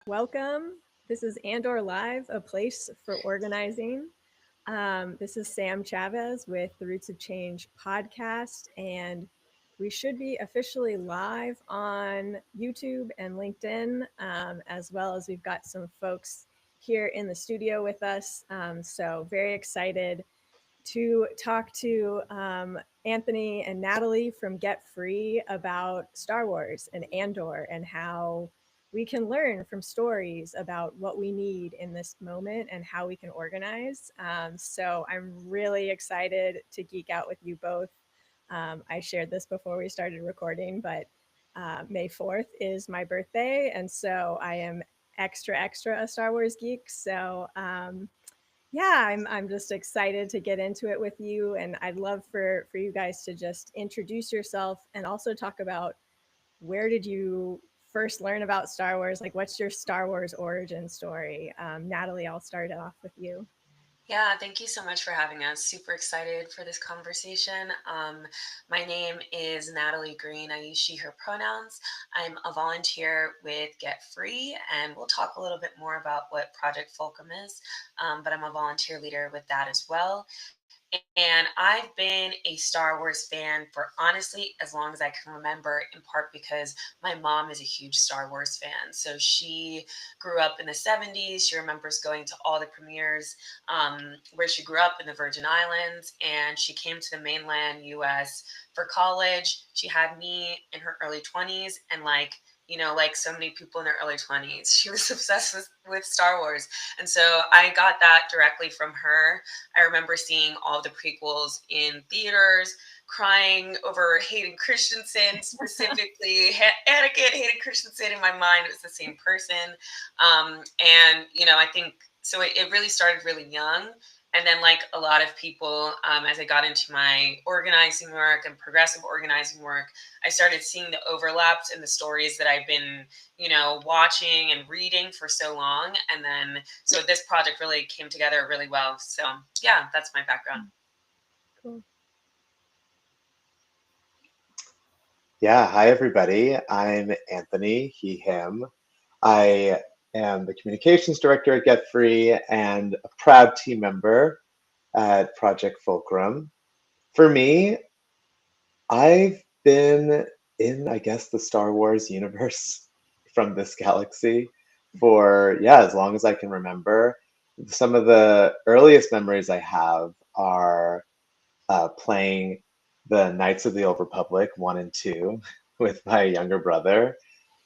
Welcome. This is Andor Live, a place for organizing. This is Sam Chavez with the Roots of Change podcast, and we should be officially live on YouTube and LinkedIn, as well as we've got some folks here in the studio with us. So, very excited to talk to Anthony and Natalie from Get Free about Star Wars and Andor and how we can learn from stories about what we need in this moment and how we can organize. So I'm really excited to geek out with you both. I shared this before we started recording, but May 4th is my birthday. And so I am extra a Star Wars geek. So yeah, I'm just excited to get into it with you, and I'd love for you guys to just introduce yourself and also talk about where did you first learn about Star Wars? Like, what's your Star Wars origin story? Natalie, I'll start it off with you. Yeah, thank you so much for having us. Super excited for this conversation. My name is Natalie Green. I use she, her pronouns. I'm a volunteer with Get Free, and we'll talk a little bit more about what Project Fulcrum is. But I'm a volunteer leader with that as well. And I've been a Star Wars fan for honestly as long as I can remember, in part because my mom is a huge Star Wars fan. So she grew up in the 70s. She remembers going to all the premieres where she grew up in the Virgin Islands, and she came to the mainland US for college. She had me in her early 20s, and like so many people in their early 20s, she was obsessed with Star Wars. And so I got that directly from her. I remember seeing all the prequels in theaters, crying over Hayden Christensen specifically. Anakin, Hayden Christensen, in my mind, it was the same person. I think so. It really started really young. And then, like a lot of people, as I got into my organizing work and progressive organizing work, I started seeing the overlaps in the stories that I've been, watching and reading for so long. And then, so this project really came together really well. So, yeah, that's my background. Cool. Yeah, hi everybody. I'm Anthony, he, him. I am the communications director at Get Free and a proud team member at Project Fulcrum. For me, I've been in, I guess, the Star Wars universe from this galaxy for, yeah, as long as I can remember. Some of the earliest memories I have are playing the Knights of the Old Republic 1 and 2 with my younger brother.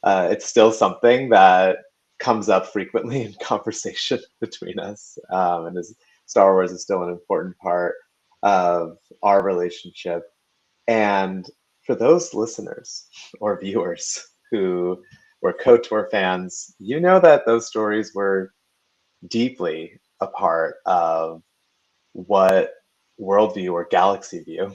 It's still something that comes up frequently in conversation between us, and Star Wars is still an important part of our relationship. And for those listeners or viewers who were KOTOR fans, you know that those stories were deeply a part of what worldview or galaxy view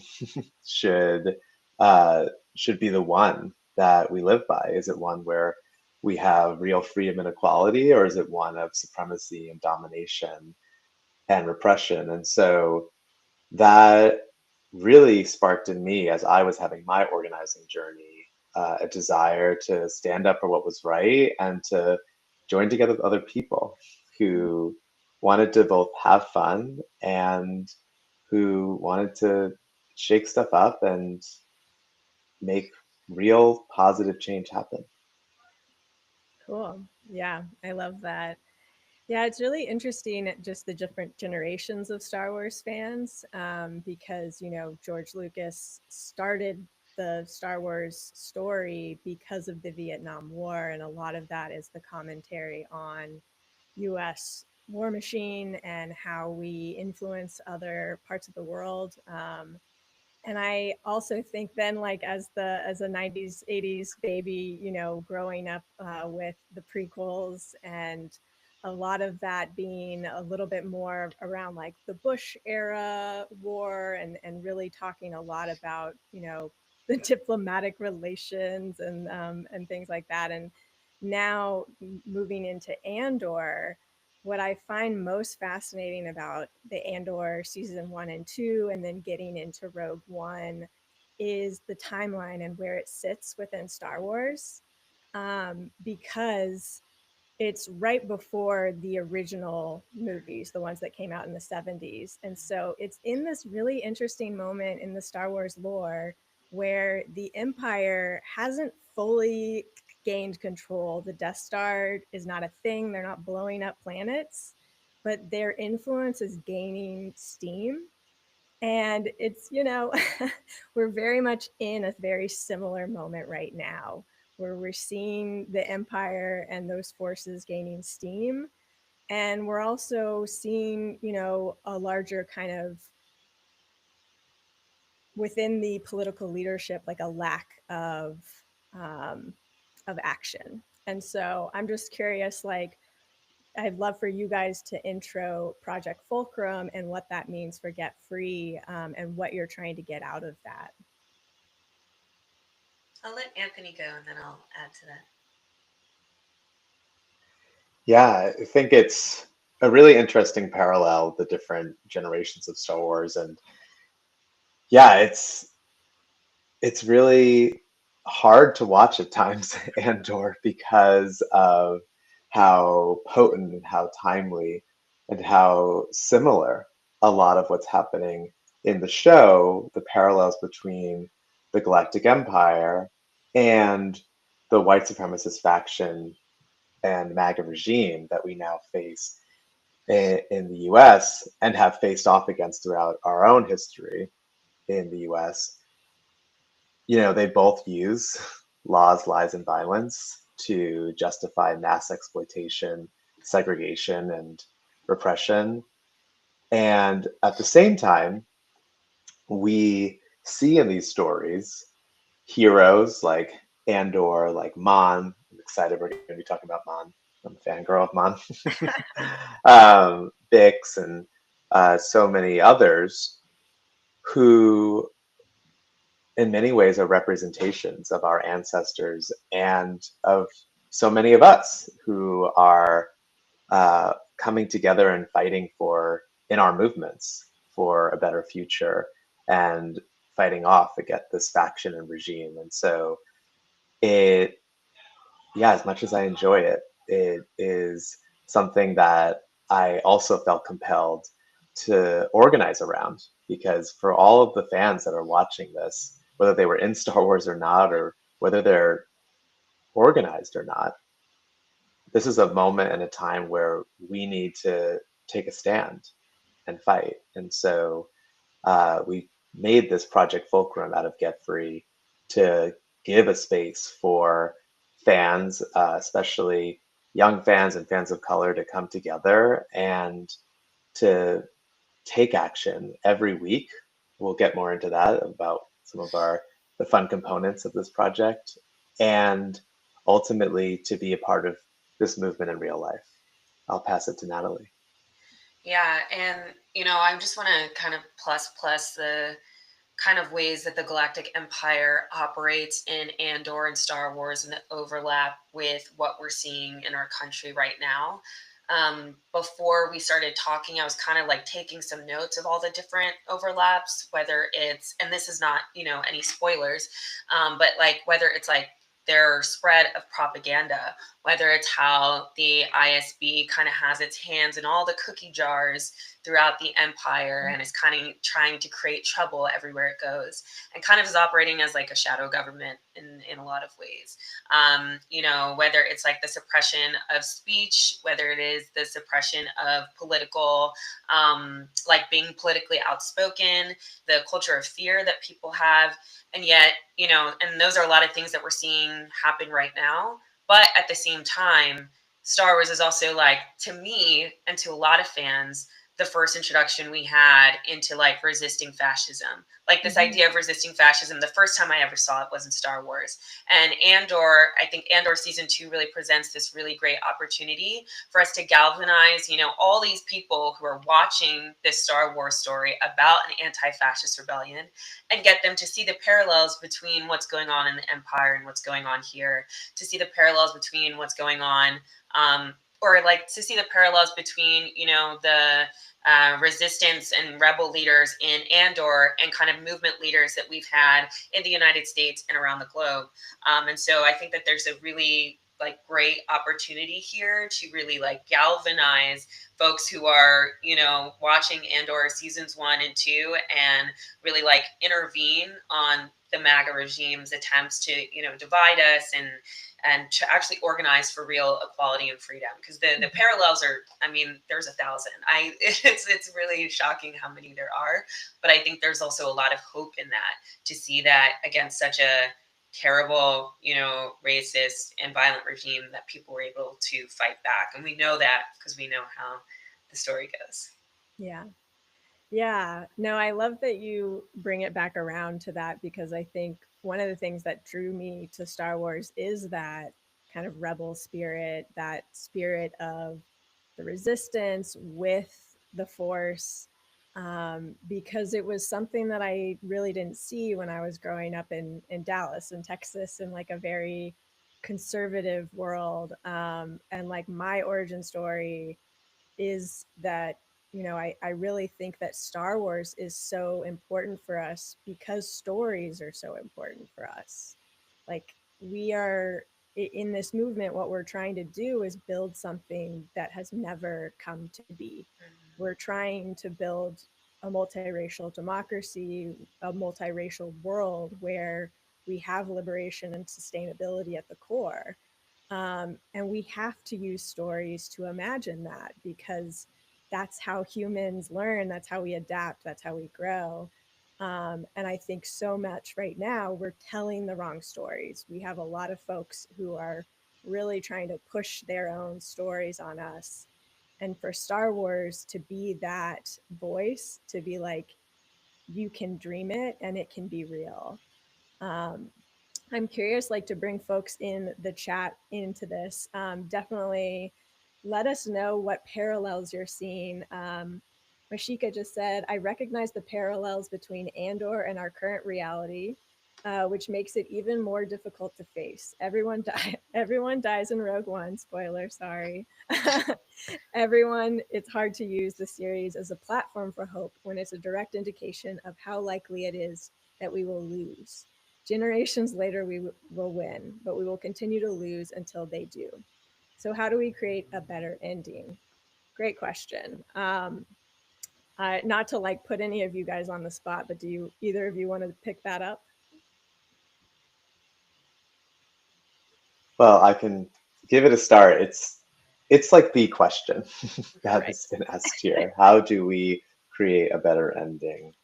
should uh, should be the one that we live by. Is it one where we have real freedom and equality, or is it one of supremacy and domination and repression? And so that really sparked in me, as I was having my organizing journey, a desire to stand up for what was right and to join together with other people who wanted to both have fun and who wanted to shake stuff up and make real positive change happen. Cool. Yeah, I love that. Yeah, it's really interesting just the different generations of Star Wars fans because, George Lucas started the Star Wars story because of the Vietnam War. And a lot of that is the commentary on US war machine and how we influence other parts of the world. And I also think then, like as a '90s '80s baby, growing up with the prequels and a lot of that being a little bit more around like the Bush era war and really talking a lot about the diplomatic relations and things like that. And now moving into Andor, what I find most fascinating about the Andor season 1 and 2, and then getting into Rogue One, is the timeline and where it sits within Star Wars. Because it's right before the original movies, the ones that came out in the 70s. And so it's in this really interesting moment in the Star Wars lore where the Empire hasn't fully gained control. The Death Star is not a thing, they're not blowing up planets, but their influence is gaining steam. And it's, we're very much in a very similar moment right now where we're seeing the empire and those forces gaining steam. And we're also seeing, a larger kind of within the political leadership, like a lack um, of action. And so I'm just curious, like, I'd love for you guys to intro Project Fulcrum and what that means for Get Free, and what you're trying to get out of that. I'll let Anthony go and then I'll add to that. Yeah, I think it's a really interesting parallel, the different generations of Star Wars. And yeah, it's really hard to watch at times, Andor, because of how potent and how timely and how similar a lot of what's happening in the show, the parallels between the Galactic Empire and the white supremacist faction and MAGA regime that we now face in the US and have faced off against throughout our own history in the US. They both use laws, lies, and violence to justify mass exploitation, segregation, and repression. And at the same time, we see in these stories heroes like Andor, like Mon. I'm excited we're going to be talking about Mon. I'm a fangirl of Mon. Bix, and so many others who in many ways are representations of our ancestors and of so many of us who are coming together and fighting for in our movements for a better future and fighting off against this faction and regime. And so it, yeah, as much as I enjoy it, it is something that I also felt compelled to organize around, because for all of the fans that are watching this, whether they were in Star Wars or not, or whether they're organized or not, this is a moment and a time where we need to take a stand and fight. And so we made this Project Fulcrum out of Get Free to give a space for fans, especially young fans and fans of color, to come together and to take action every week. We'll get more into that about some of the fun components of this project, and ultimately to be a part of this movement in real life. I'll pass it to Natalie. Yeah, and I just want to kind of plus the kind of ways that the Galactic Empire operates in Andor and Star Wars and the overlap with what we're seeing in our country right now. Before we started talking, I was kind of like taking some notes of all the different overlaps, whether it's, and this is not, any spoilers, but like whether it's like their spread of propaganda, whether it's how the ISB kind of has its hands in all the cookie jars throughout the empire and is kind of trying to create trouble everywhere it goes, and kind of is operating as like a shadow government in a lot of ways. Whether it's like the suppression of speech, whether it is the suppression of political, like being politically outspoken, the culture of fear that people have. And yet, and those are a lot of things that we're seeing happen right now. But at the same time, Star Wars is also, like, to me and to a lot of fans, the first introduction we had into like resisting fascism. Like this idea of resisting fascism, the first time I ever saw it was in Star Wars. And Andor, I think Andor season 2 really presents this really great opportunity for us to galvanize, all these people who are watching this Star Wars story about an anti-fascist rebellion, and get them to see the parallels between what's going on in the Empire and what's going on here, to see the parallels between what's going on, or like to see the parallels between, the resistance and rebel leaders in Andor and kind of movement leaders that we've had in the United States and around the globe. And so I think that there's a really like great opportunity here to really like galvanize folks who are, watching Andor seasons 1 and 2 and really like intervene on the MAGA regime's attempts to, divide us and to actually organize for real equality and freedom. Because the parallels are, I mean, there's 1,000. It's really shocking how many there are, but I think there's also a lot of hope in that, to see that against such a terrible, racist and violent regime, that people were able to fight back. And we know that because we know how the story goes. Yeah. Yeah. No, I love that you bring it back around to that, because I think one of the things that drew me to Star Wars is that kind of rebel spirit, that spirit of the resistance with the Force, because it was something that I really didn't see when I was growing up in Dallas, in Texas, in like a very conservative world. And like my origin story is that, I really think that Star Wars is so important for us because stories are so important for us. Like, we are in this movement, what we're trying to do is build something that has never come to be. We're trying to build a multiracial democracy, a multiracial world where we have liberation and sustainability at the core. And we have to use stories to imagine that, because that's how humans learn, that's how we adapt, that's how we grow. And I think so much right now we're telling the wrong stories. We have a lot of folks who are really trying to push their own stories on us. And for Star Wars to be that voice, to be like, you can dream it and it can be real. Um, I'm curious, like, to bring folks in the chat into this. Definitely let us know what parallels you're seeing. Mashika just said, I recognize the parallels between Andor and our current reality, which makes it even more difficult to face. Everyone dies in Rogue One. Spoiler, sorry. Everyone, it's hard to use the series as a platform for hope when it's a direct indication of how likely it is that we will lose. Generations later, we will win, but we will continue to lose until they do. So, how do we create a better ending? Great question. Not to like put any of you guys on the spot, but do you either of you want to pick that up? Well, I can give it a start. It's like the question that Right. has been asked here. How do we create a better ending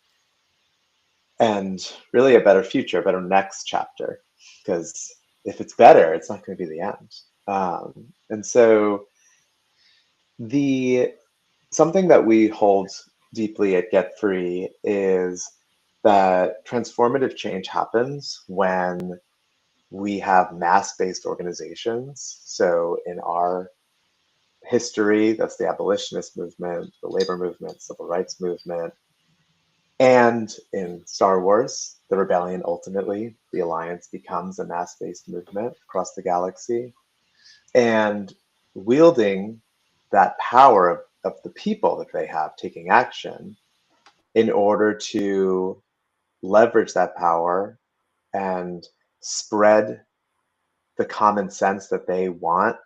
and really a better future, a better next chapter? Because if it's better, it's not going to be the end. And so the something that we hold deeply at Get Free is that transformative change happens when we have mass-based organizations. So in our history, that's the abolitionist movement, the labor movement, civil rights movement, and in Star Wars, the rebellion ultimately, the alliance becomes a mass-based movement across the galaxy. And wielding that power of the people that they have taking action in order to leverage that power and spread the common sense that they want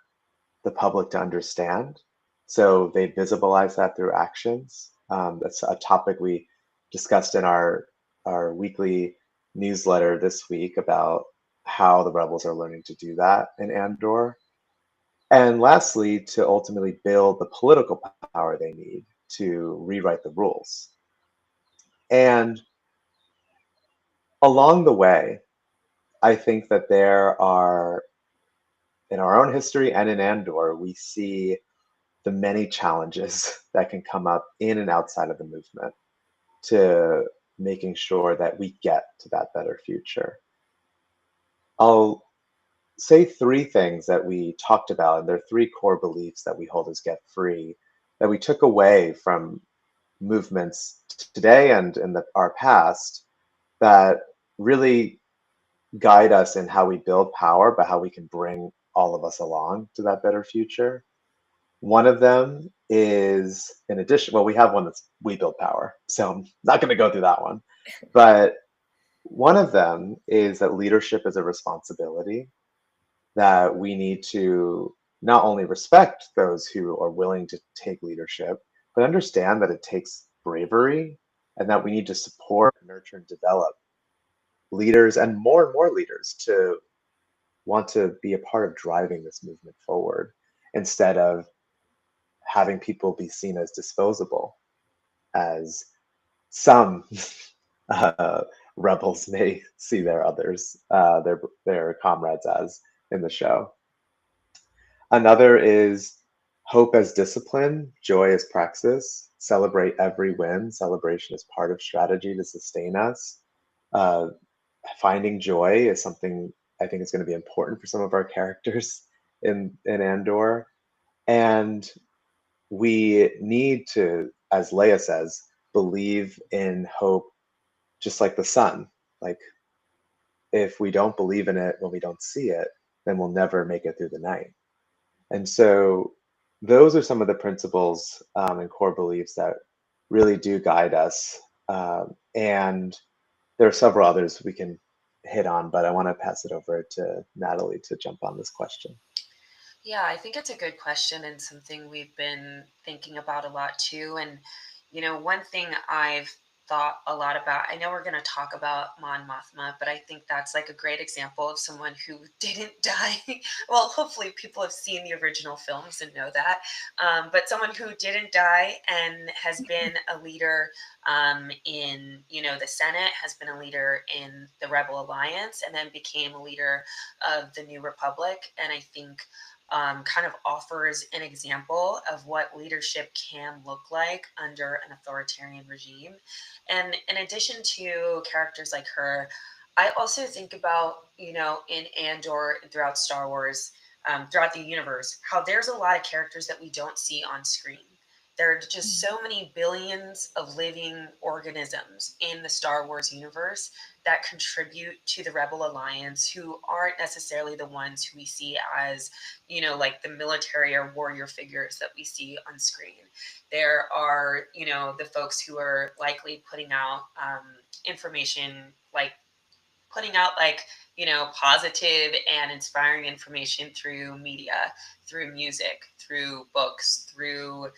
the public to understand. So they visibilize that through actions. That's a topic we discussed in our weekly newsletter this week about how the rebels are learning to do that in Andor. And lastly, to ultimately build the political power they need to rewrite the rules. And along the way, I think that there are, in our own history and in Andor, we see the many challenges that can come up in and outside of the movement to making sure that we get to that better future. I'll say three things that we talked about, and there are three core beliefs that we hold as Get Free that we took away from movements today and in our past that really guide us in how we build power, but how we can bring all of us along to that better future. One of them is, in addition, well, we have one that's we build power, so I'm not going to go through that one. But one of them is that leadership is a responsibility. that we need to not only respect those who are willing to take leadership, but understand that it takes bravery and that we need to support, nurture, and develop leaders and more leaders to want to be a part of driving this movement forward instead of having people be seen as disposable, as some uh, rebels may see their others, their comrades as in the show. Another is hope as discipline, joy as praxis. Celebrate every win. Celebration is part of strategy to sustain us. Uh, Finding joy is something I think is going to be important for some of our characters in Andor. And we need to, as Leia says, believe in hope just like the sun. Like, if we don't believe in it when we don't see it, then we'll never make it through the night. And so, those are some of the principles and core beliefs that really do guide us. And there are several others we can hit on, but I want to pass it over to Natalie to jump on this question. Yeah, I think it's a good question and something we've been thinking about a lot too. And, one thing I've thought a lot about, I know we're going to talk about Mon Mothma, but I think that's like a great example of someone who didn't die. Well, hopefully people have seen the original films and know that. But someone who didn't die and has been a leader in, the Senate, has been a leader in the Rebel Alliance, and then became a leader of the New Republic. And I think kind of offers an example of what leadership can look like under an authoritarian regime. And in addition to characters like her, I also think about, in Andor and throughout Star Wars, throughout the universe, how there's a lot of characters that we don't see on screen. There are just so many billions of living organisms in the Star Wars universe that contribute to the Rebel Alliance who aren't necessarily the ones who we see as, like the military or warrior figures that we see on screen. There are, the folks who are likely putting out information, like putting out positive and inspiring information through media, through music, through books, through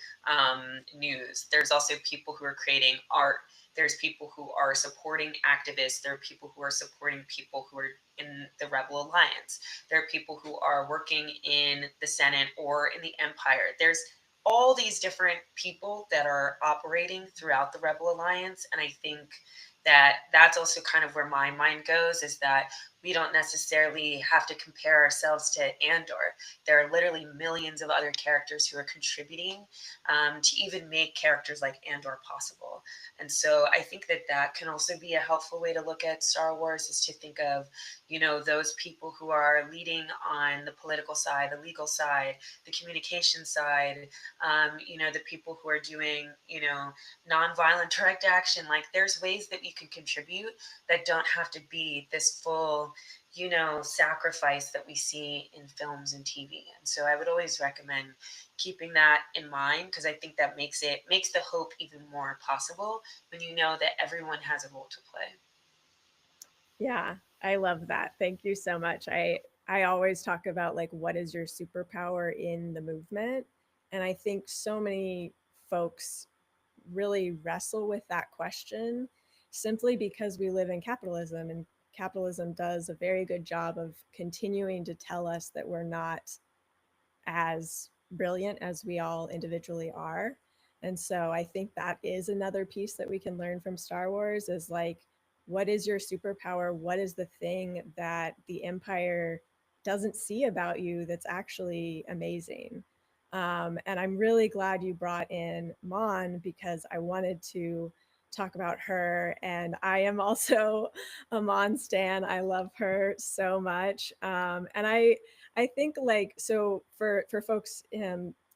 news. There's also people who are creating art. There's people who are supporting activists. There are people who are supporting people who are in the Rebel Alliance. There are people who are working in the Senate or in the Empire. There's all these different people that are operating throughout the Rebel Alliance. And I think that's also kind of where my mind goes, is that we don't necessarily have to compare ourselves to Andor. There are literally millions of other characters who are contributing to even make characters like Andor possible. And so I think that can also be a helpful way to look at Star Wars, is to think of, those people who are leading on the political side, the legal side, the communication side, the people who are doing, nonviolent direct action. Like, there's ways that we can contribute that don't have to be this full, sacrifice that we see in films and TV. And so I would always recommend keeping that in mind, because I think that makes the hope even more possible when you know that everyone has a role to play. Yeah, I love that. Thank you so much. I always talk about like what is your superpower in the movement, and I think so many folks really wrestle with that question simply because we live in capitalism, and capitalism does a very good job of continuing to tell us that we're not as brilliant as we all individually are. And so I think that is another piece that we can learn from Star Wars, is like, what is your superpower? What is the thing that the Empire doesn't see about you that's actually amazing? And I'm really glad you brought in Mon, because I wanted to talk about her. And I am also a Mon stan. I love her so much. I think, like, so for folks,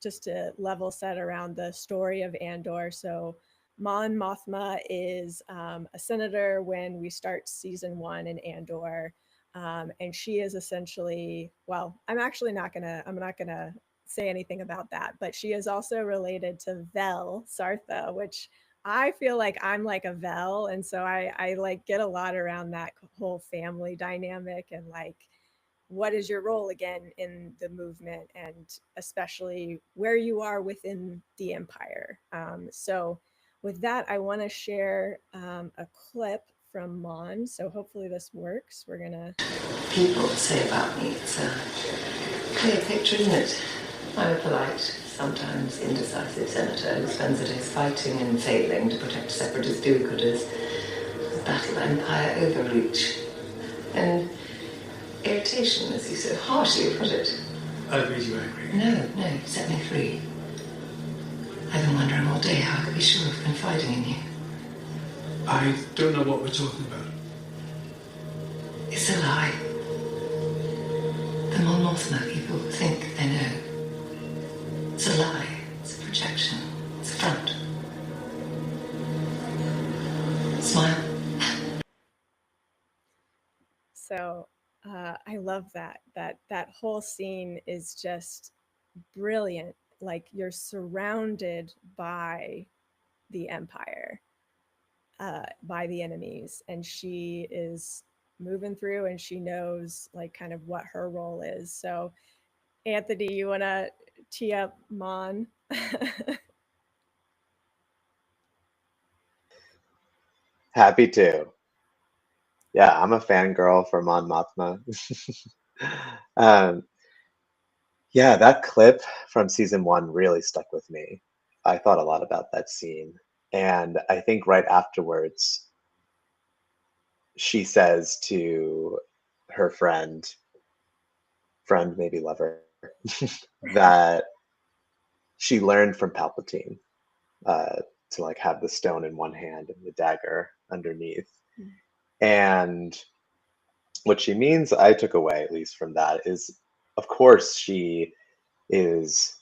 just to level set around the story of Andor. So Mon Mothma is a senator when we start season 1 in Andor, and she is essentially, well, I'm not gonna say anything about that, but she is also related to Vel Sartha, which I feel like I'm like a Vel, and so I like get a lot around that whole family dynamic, and like what is your role again in the movement, and especially where you are within the empire. So with that, I want to share a clip from Mon. So hopefully this works. We're gonna. People say about me, it's a clear picture, isn't it? I'm a polite, sometimes indecisive senator who spends the days fighting and failing to protect separatist do-gooders, battle empire overreach, and irritation, as you so harshly put it. I've made you angry. No, set me free. I've been wondering all day how I could be sure of confiding in you. I don't know what we're talking about. It's a lie. The Mon Mothma people think they know. It's a lie. It's a projection. It's a front. Smile. So I love that whole scene is just brilliant. Like you're surrounded by the empire, by the enemies, and she is moving through, and she knows like kind of what her role is. So Anthony, you want to tee up Mon? Happy to. Yeah, I'm a fangirl for Mon Mothma. um, yeah, that clip from season one really stuck with me. I thought a lot about that scene. And I think right afterwards, she says to her friend, maybe lover, that she learned from Palpatine to like have the stone in one hand and the dagger underneath. And what she means, I took away at least from that, is of course she is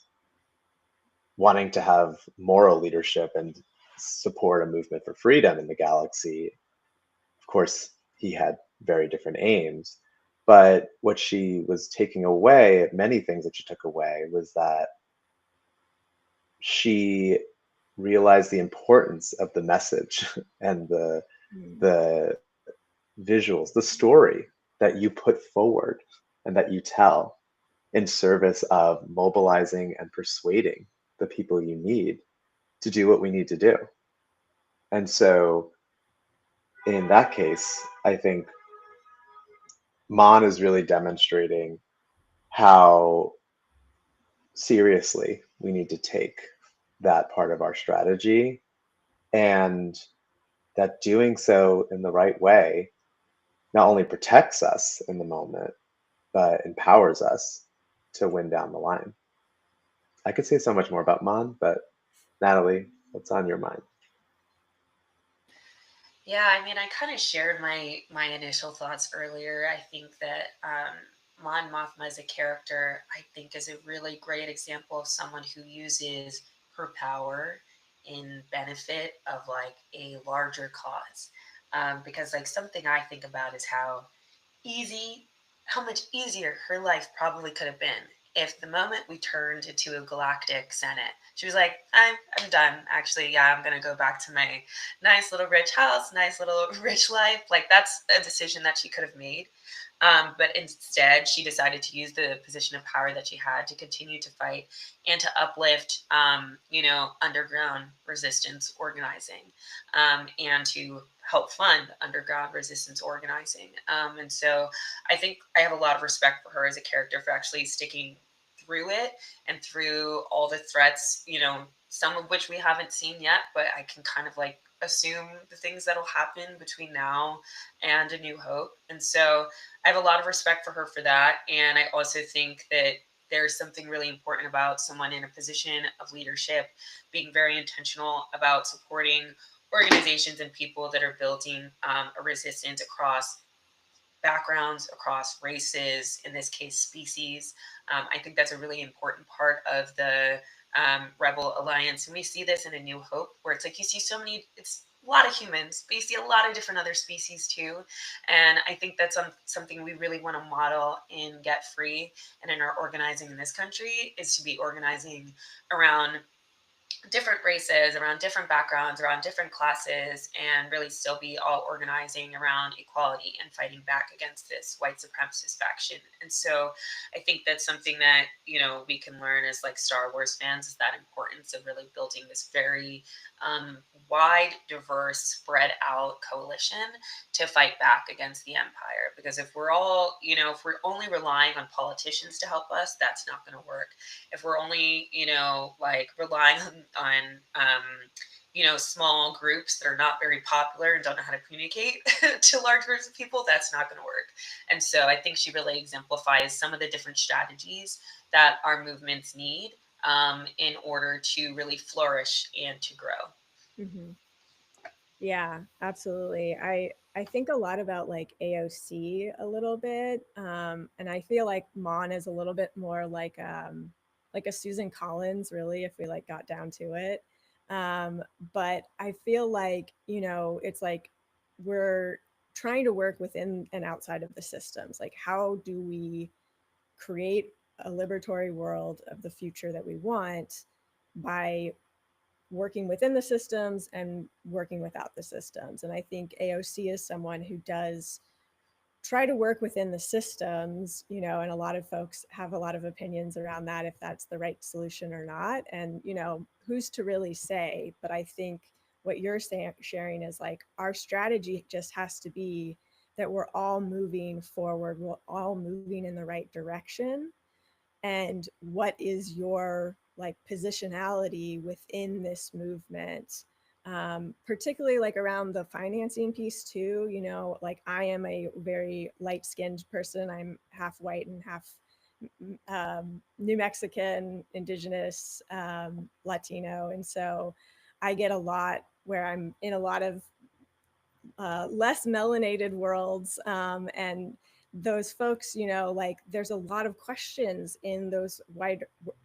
wanting to have moral leadership and support a movement for freedom in the galaxy. Of course, he had very different aims. But what she was taking away, many things that she took away, was that she realized the importance of the message and the visuals, the story that you put forward and that you tell in service of mobilizing and persuading the people you need to do what we need to do. And so in that case, I think Mon is really demonstrating how seriously we need to take that part of our strategy, and that doing so in the right way not only protects us in the moment, but empowers us to win down the line. I could say so much more about Mon, but Natalie, what's on your mind? Yeah, I mean, I kind of shared my initial thoughts earlier. I think that Mon Mothma as a character, I think, is a really great example of someone who uses her power in benefit of like a larger cause. Because like something I think about is easy, how much easier her life probably could have been if the moment we turned into a galactic senate, she was like, I'm done. Actually, yeah, I'm gonna go back to my nice little rich house, nice little rich life. Like that's a decision that she could have made. But instead, she decided to use the position of power that she had to continue to fight and to uplift, underground resistance organizing, and to help fund underground resistance organizing. And so I think I have a lot of respect for her as a character for actually sticking through it and through all the threats, some of which we haven't seen yet, but I can kind of like assume the things that'll happen between now and A New Hope. And so I have a lot of respect for her for that. And I also think that there's something really important about someone in a position of leadership being very intentional about supporting organizations and people that are building a resistance across backgrounds, across races, in this case, species. I think that's a really important part of the Rebel Alliance. And we see this in A New Hope, where it's like you see so many, it's a lot of humans, but you see a lot of different other species too. And I think that's something we really want to model in Get Free and in our organizing in this country is to be organizing around different races, around different backgrounds, around different classes, and really still be all organizing around equality and fighting back against this white supremacist faction. And so I think that's something that, we can learn as like Star Wars fans, is that importance of really building this very wide, diverse, spread out coalition to fight back against the empire. Because if we're all, if we're only relying on politicians to help us, that's not going to work. If we're only, like relying on small groups that are not very popular and don't know how to communicate to large groups of people, that's not going to work. And so I think she really exemplifies some of the different strategies that our movements need in order to really flourish and to grow. Mm-hmm. Yeah, absolutely. I think a lot about like AOC a little bit, and I feel like Mon is a little bit more like a Susan Collins, really, if we like got down to it. But I feel like it's like we're trying to work within and outside of the systems. Like, how do we create a liberatory world of the future that we want by working within the systems and working without the systems. And I think AOC is someone who does try to work within the systems, and a lot of folks have a lot of opinions around that, if that's the right solution or not. And, who's to really say? But I think what you're sharing is like our strategy just has to be that we're all moving forward, we're all moving in the right direction, and what is your like positionality within this movement, particularly like around the financing piece too. Like I am a very light skinned person. I'm half white and half New Mexican, indigenous, Latino, and so I get a lot where I'm in a lot of less melanated worlds, and those folks, like there's a lot of questions in those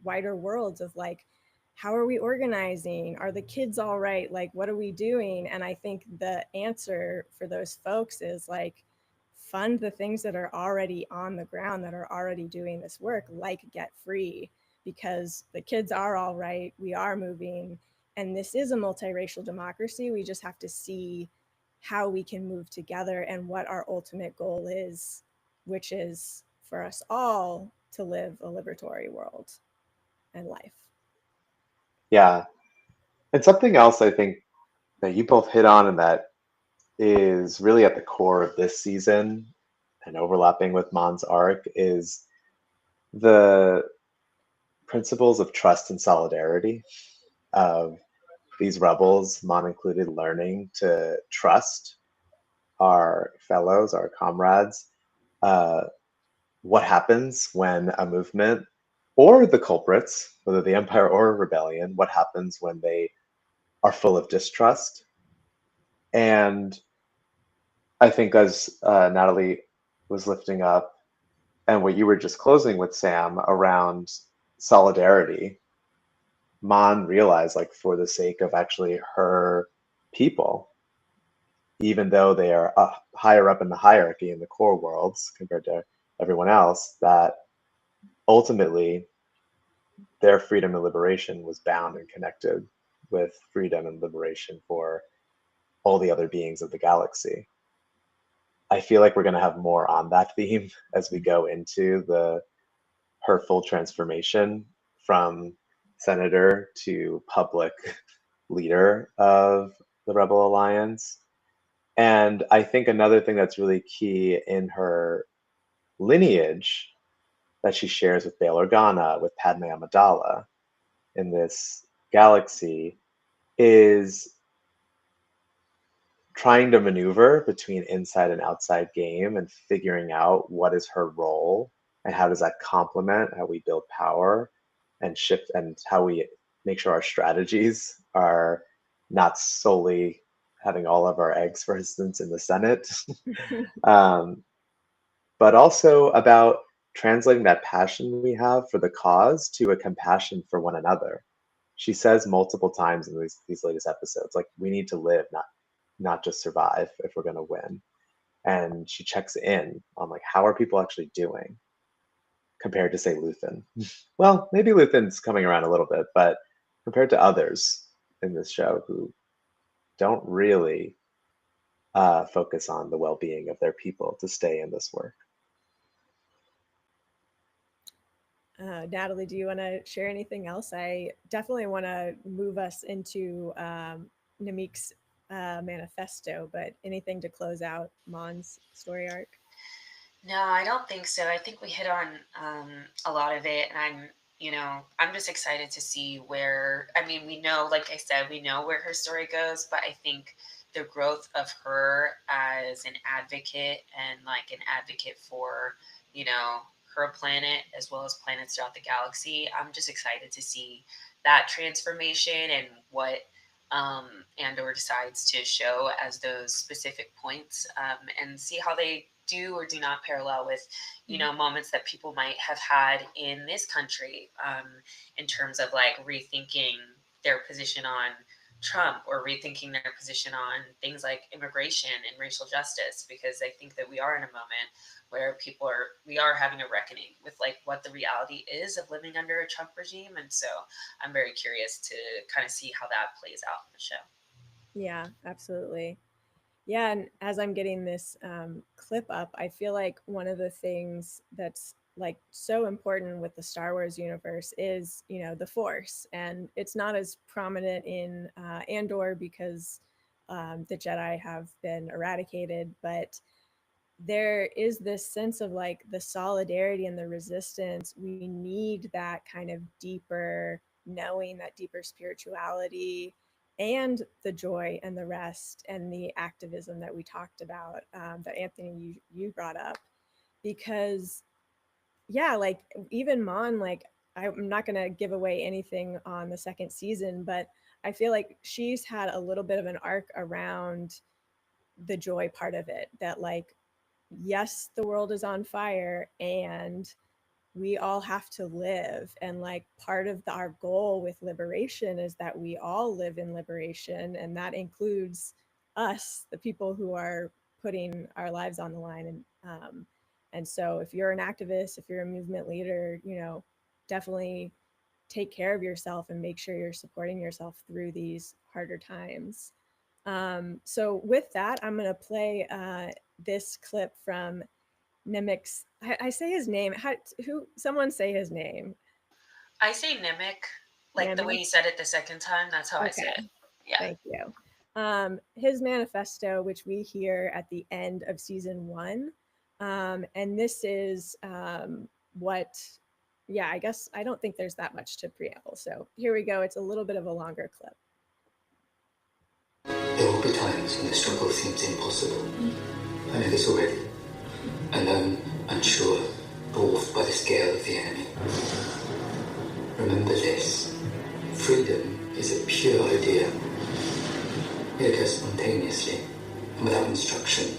wider worlds of like, how are we organizing? Are the kids all right? Like, what are we doing? And I think the answer for those folks is like, fund the things that are already on the ground, that are already doing this work, like Get Free, because the kids are all right. We are moving, and this is a multiracial democracy. We just have to see how we can move together and what our ultimate goal is, which is for us all to live a liberatory world and life. Yeah. And something else I think that you both hit on and that is really at the core of this season and overlapping with Mon's arc is the principles of trust and solidarity of these rebels, Mon included, learning to trust our fellows, our comrades. Uh, what happens when a movement or the culprits, whether the empire or rebellion, what happens when they are full of distrust? And I think as Natalie was lifting up, and what you were just closing with, Sam, around solidarity, Mon realized, like, for the sake of actually her people, even though they are higher up in the hierarchy in the core worlds compared to everyone else, that ultimately their freedom and liberation was bound and connected with freedom and liberation for all the other beings of the galaxy. I feel like we're going to have more on that theme as we go into her full transformation from senator to public leader of the Rebel Alliance. And I think another thing that's really key in her lineage that she shares with Bail Organa, with Padme Amidala in this galaxy, is trying to maneuver between inside and outside game and figuring out what is her role and how does that complement how we build power and shift and how we make sure our strategies are not solely having all of our eggs, for instance, in the Senate, um, but also about translating that passion we have for the cause to a compassion for one another. She says multiple times in these latest episodes, like, we need to live, not just survive if we're going to win. And she checks in on, like, how are people actually doing compared to, say, Luthen. Well, maybe Luthen's coming around a little bit, but compared to others in this show who don't really focus on the well-being of their people to stay in this work. Natalie, do you want to share anything else? I definitely want to move us into Namik's manifesto, but anything to close out Mon's story arc? No, I don't think so. I think we hit on a lot of it, and I'm just excited to see where. I mean, we know, like I said, we know where her story goes, but I think the growth of her as an advocate and like an advocate for, you know, her planet as well as planets throughout the galaxy. I'm just excited to see that transformation and what Andor decides to show as those specific points, and see how they do or do not parallel with, moments that people might have had in this country, in terms of like rethinking their position on Trump or rethinking their position on things like immigration and racial justice, because I think that we are in a moment where we are having a reckoning with like what the reality is of living under a Trump regime. And so I'm very curious to kind of see how that plays out in the show. Yeah, absolutely. Yeah, and as I'm getting this clip up, I feel like one of the things that's like so important with the Star Wars universe is, the Force, and it's not as prominent in Andor because the Jedi have been eradicated, but there is this sense of like the solidarity and the resistance. We need that kind of deeper knowing, that deeper spirituality, and the joy and the rest and the activism that we talked about, that Anthony, you brought up. Because yeah, like even Mon, like I'm not going to give away anything on the second season, but I feel like she's had a little bit of an arc around the joy part of it, that like, yes, the world is on fire and we all have to live. And like part of our goal with liberation is that we all live in liberation. And that includes us, the people who are putting our lives on the line. And so if you're an activist, if you're a movement leader, definitely take care of yourself and make sure you're supporting yourself through these harder times. So with that, I'm going to play this clip from Nemik's. I say his name. Someone say his name. I say Nimic, like the way Nemik. you said it the second time. That's how I say Okay, it. Yeah. thank you. His manifesto, which we hear at the end of season 1, and this is what. Yeah, I guess I don't think there's that much to preamble. So here we go. It's a little bit of a longer clip. There will be times when the struggle seems impossible. I know this already. Alone, unsure, dwarfed by the scale of the enemy. Remember this. Freedom is a pure idea. It occurs spontaneously and without instruction.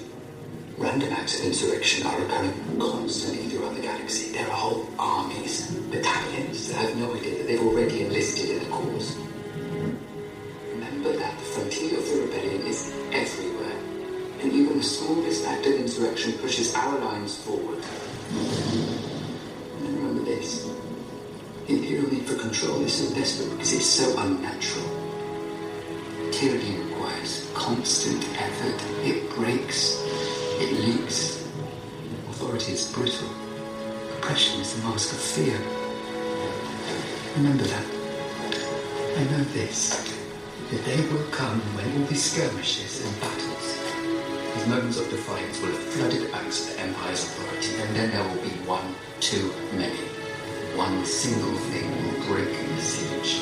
Random acts of insurrection are occurring constantly throughout the galaxy. There are whole armies, battalions that have no idea that they've already enlisted in a cause. Remember that the frontier of the rebellion is everywhere, and even the smallest act of insurrection pushes our lines forward. And remember this. The imperial need for control is so desperate because it's so unnatural. Tyranny requires constant effort. It breaks. It leaks. Authority is brutal. Oppression is the mask of fear. Remember that. I know this. The day will come when all these skirmishes and battles, these moments of defiance will have flooded back to the Empire's authority, and then there will be one too many. One single thing will break the siege.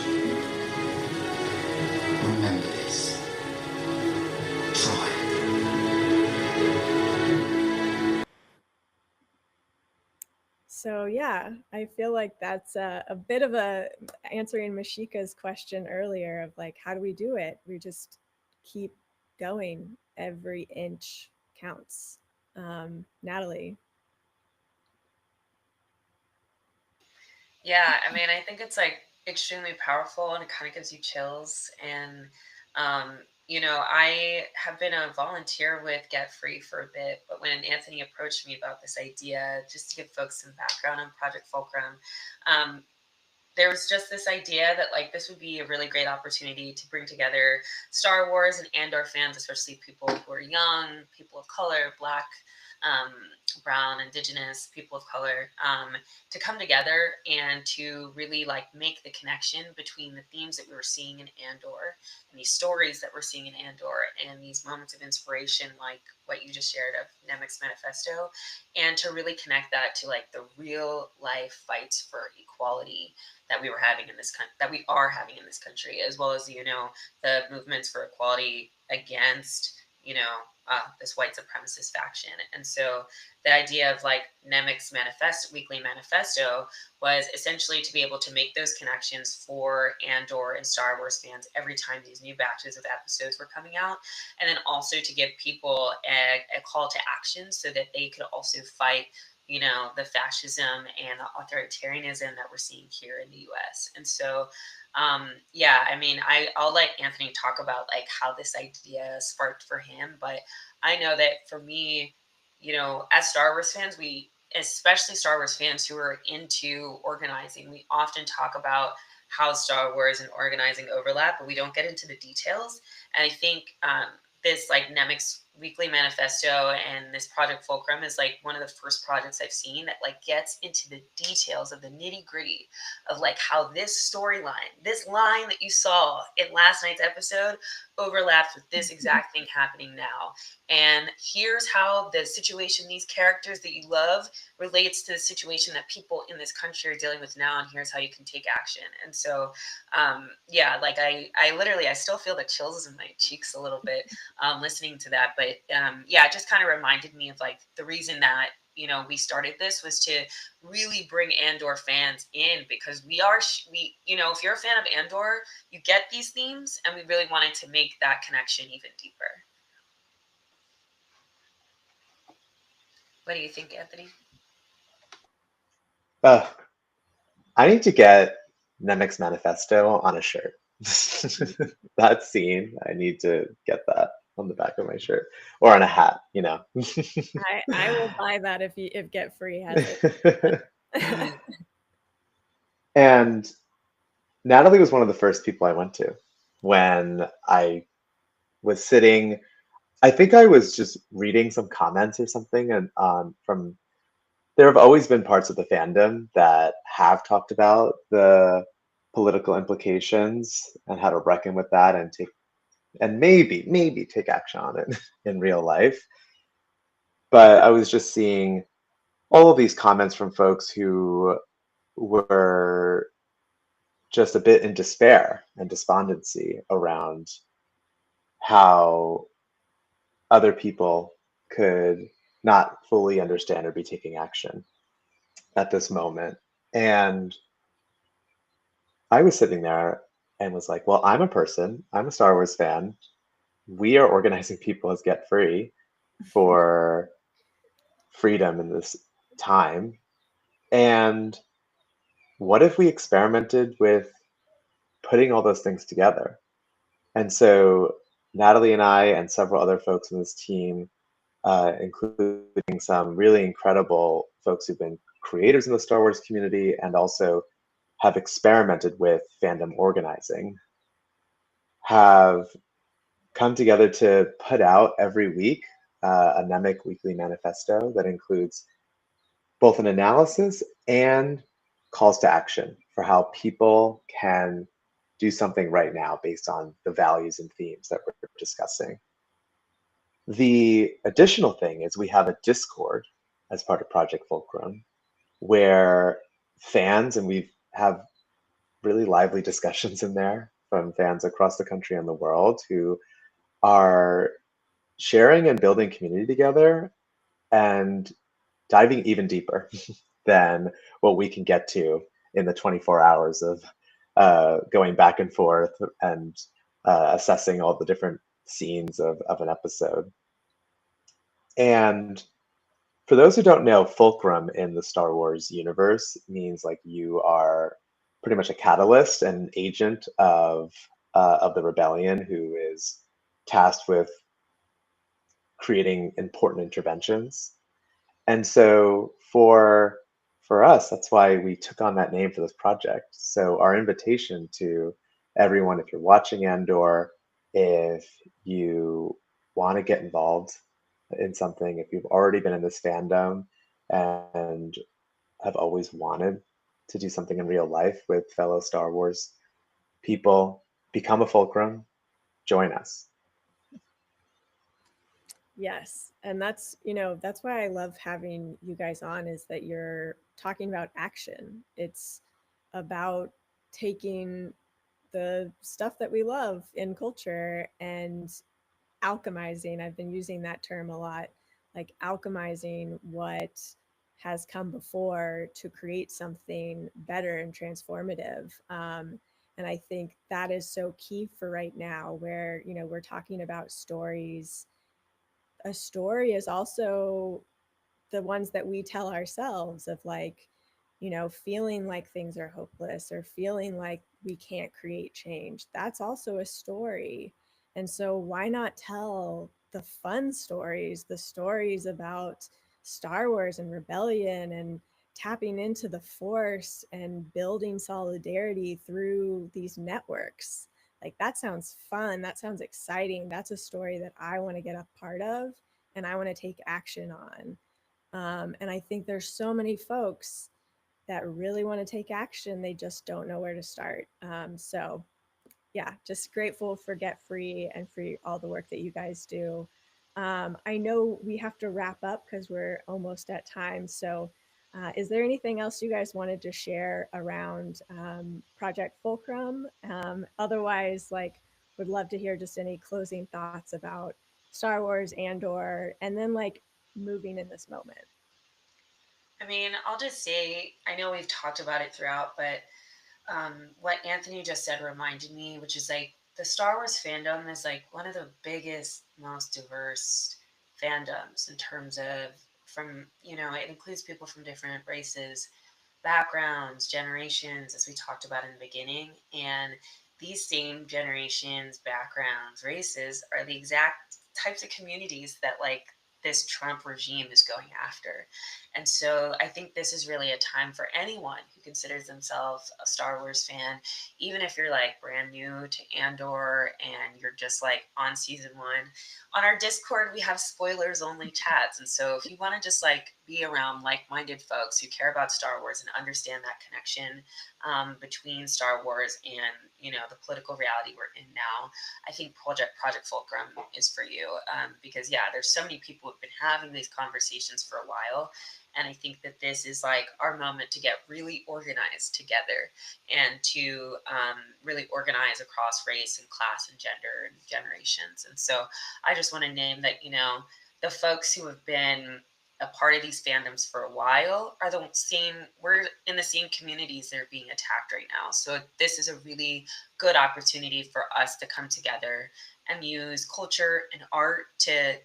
Remember this. Try. So yeah, I feel like that's a bit of a answering Mashika's question earlier of like, how do we do it? We just keep going. Every inch counts. Natalie. Yeah, I mean, I think it's like extremely powerful and it kind of gives you chills. And, I have been a volunteer with Get Free for a bit, but when Anthony approached me about this idea, just to give folks some background on Project Fulcrum, um, there was just this idea that like this would be a really great opportunity to bring together Star Wars and Andor fans, especially people who are young, people of color, Black, um, brown, indigenous, people of color, to come together and to really like make the connection between the themes that we were seeing in Andor and these stories that we're seeing in Andor and these moments of inspiration, like what you just shared of Nemec's manifesto, and to really connect that to like the real life fights for equality that we were having in this country, that we are having in this country, as well as the movements for equality against this white supremacist faction. And so the idea of like Nemec's weekly manifesto was essentially to be able to make those connections for Andor and Star Wars fans every time these new batches of episodes were coming out, and then also to give people a call to action so that they could also fight the fascism and the authoritarianism that we're seeing here in the US. And so yeah, I mean, I'll let Anthony talk about like how this idea sparked for him, but I know that for me, as Star Wars fans, especially Star Wars fans who are into organizing, we often talk about how Star Wars and organizing overlap, but we don't get into the details. And I think this like Nemec's weekly manifesto and this Project Fulcrum is like one of the first projects I've seen that like gets into the details of the nitty gritty of like how this storyline, this line that you saw in last night's episode overlaps with this exact thing happening now. And here's how the situation these characters that you love relates to the situation that people in this country are dealing with now, and here's how you can take action. And so yeah, like I literally I still feel the chills in my cheeks a little bit listening to that. But yeah, it just kind of reminded me of like the reason that we started this was to really bring Andor fans in, because if you're a fan of Andor, you get these themes, and we really wanted to make that connection even deeper. What do you think, Anthony? I need to get Nemec's manifesto on a shirt. That scene, I need to get that on the back of my shirt or on a hat, I will buy that if Get Free has it. And Natalie was one of the first people I went to when I was sitting. I think I was just reading some comments or something, and from there have always been parts of the fandom that have talked about the political implications and how to reckon with that and maybe take action on it in real life. But I was just seeing all of these comments from folks who were just a bit in despair and despondency around how other people could not fully understand or be taking action at this moment. And I was sitting there and was like, well, I'm a person, I'm a Star Wars fan. We are organizing people as Get Free for freedom in this time. And what if we experimented with putting all those things together? And so Natalie and I and several other folks in this team, including some really incredible folks who've been creators in the Star Wars community and also have experimented with fandom organizing, have come together to put out every week a Nemec weekly manifesto that includes both an analysis and calls to action for how people can do something right now based on the values and themes that we're discussing. The additional thing is we have a Discord as part of Project Fulcrum where fans, and we have really lively discussions in there from fans across the country and the world who are sharing and building community together and diving even deeper than what we can get to in the 24 hours of going back and forth and assessing all the different scenes of an episode. And for those who don't know, fulcrum in the Star Wars universe means like you are pretty much a catalyst and agent of the rebellion who is tasked with creating important interventions. And so for for us, that's why we took on that name for this project. So our invitation to everyone, if you're watching Andor, if you want to get involved in something, if you've already been in this fandom and have always wanted to do something in real life with fellow Star Wars people, become a fulcrum, join us. Yes. And that's, that's why I love having you guys on, is that you're talking about action. It's about taking the stuff that we love in culture and alchemizing. I've been using that term a lot, like alchemizing what has come before to create something better and transformative. And I think that is so key for right now, where, we're talking about stories. A story is also the ones that we tell ourselves, of like, feeling like things are hopeless or feeling like we can't create change. That's also a story. And so why not tell the fun stories, the stories about Star Wars and rebellion and tapping into the force and building solidarity through these networks? Like, that sounds fun, that sounds exciting, that's a story that I want to get a part of and I want to take action on. And I think there's so many folks that really want to take action. They just don't know where to start. So, yeah, just grateful for Get Free and for all the work that you guys do. I know we have to wrap up because we're almost at time. So, is there anything else you guys wanted to share around Project Fulcrum? Otherwise, like, would love to hear just any closing thoughts about Star Wars, Andor, and then like moving in this moment. I mean, I'll just say, I know we've talked about it throughout, but what Anthony just said reminded me, which is like the Star Wars fandom is like one of the biggest, most diverse fandoms in terms of it includes people from different races, backgrounds, generations, as we talked about in the beginning. And these same generations, backgrounds, races are the exact types of communities that like this Trump regime is going after. And so I think this is really a time for anyone who considers themselves a Star Wars fan, even if you're like brand new to Andor and you're just like on season one. On our Discord, we have spoilers only chats. And so if you want to just like be around like minded folks who care about Star Wars and understand that connection between Star Wars and, the political reality we're in now, I think Project Fulcrum is for you. Because, yeah, there's so many people who've been having these conversations for a while. And I think that this is like our moment to get really organized together and to really organize across race and class and gender and generations. And so I just want to name that, the folks who have been a part of these fandoms for a while are the same, we're in the same communities that are being attacked right now. So this is a really good opportunity for us to come together and use culture and art to,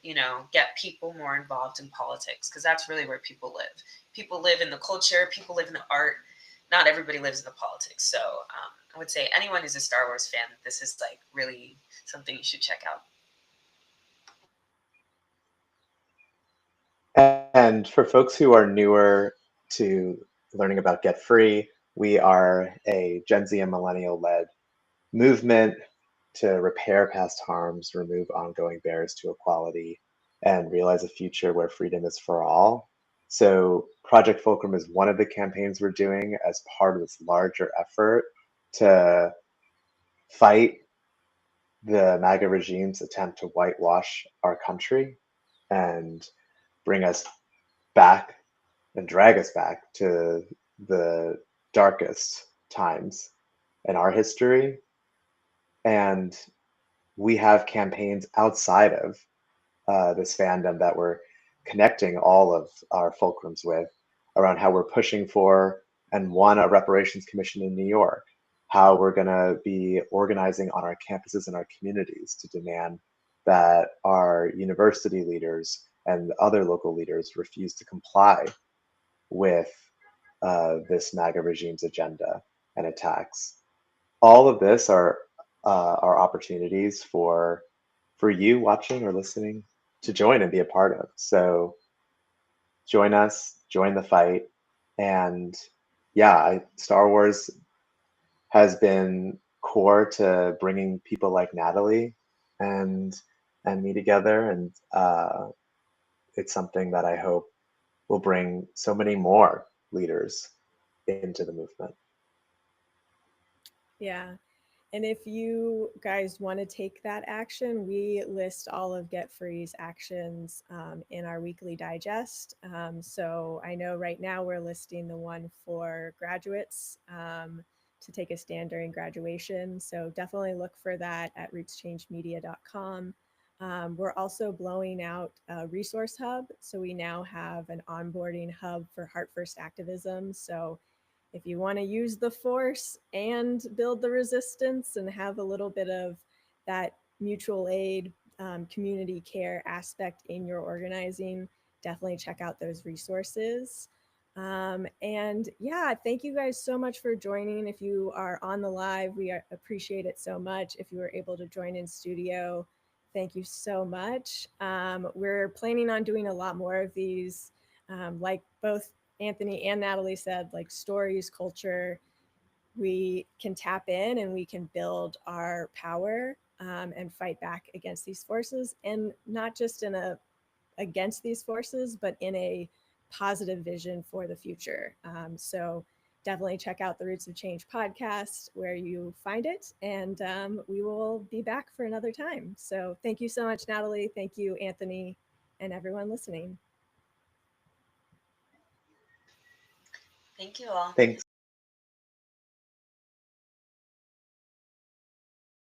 get people more involved in politics, because that's really where people live. People live in the culture, people live in the art. Not everybody lives in the politics. So I would say anyone who's a Star Wars fan, this is like really something you should check out. And for folks who are newer to learning about Get Free, we are a Gen Z and millennial led movement to repair past harms, remove ongoing barriers to equality, and realize a future where freedom is for all. So, Project Fulcrum is one of the campaigns we're doing as part of this larger effort to fight the MAGA regime's attempt to whitewash our country and bring us back and drag us back to the darkest times in our history. And we have campaigns outside of this fandom that we're connecting all of our fulcrums with, around how we're pushing for and won a reparations commission in New York, how we're going to be organizing on our campuses and our communities to demand that our university leaders and other local leaders refuse to comply with this MAGA regime's agenda and attacks. All of this are opportunities for you watching or listening to join and be a part of. So join us, join the fight, And yeah, Star Wars has been core to bringing people like Natalie and me together, and it's something that I hope will bring so many more leaders into the movement. Yeah. And if you guys want to take that action, we list all of Get Free's actions in our weekly digest. So I know right now we're listing the one for graduates to take a stand during graduation. So definitely look for that at rootschangemedia.com. We're also blowing out a resource hub. So we now have an onboarding hub for Heart First activism. So if you want to use the force and build the resistance and have a little bit of that mutual aid, community care aspect in your organizing, definitely check out those resources. And yeah, thank you guys so much for joining. If you are on the live, we appreciate it so much. If you were able to join in studio, thank you so much. We're planning on doing a lot more of these, like both Anthony and Natalie said, like stories, culture, we can tap in and we can build our power and fight back against these forces, and not just in a against these forces, but in a positive vision for the future. So definitely check out the Roots of Change podcast where you find it, and we will be back for another time. So thank you so much, Natalie. Thank you, Anthony, and everyone listening. Thank you all. Thanks.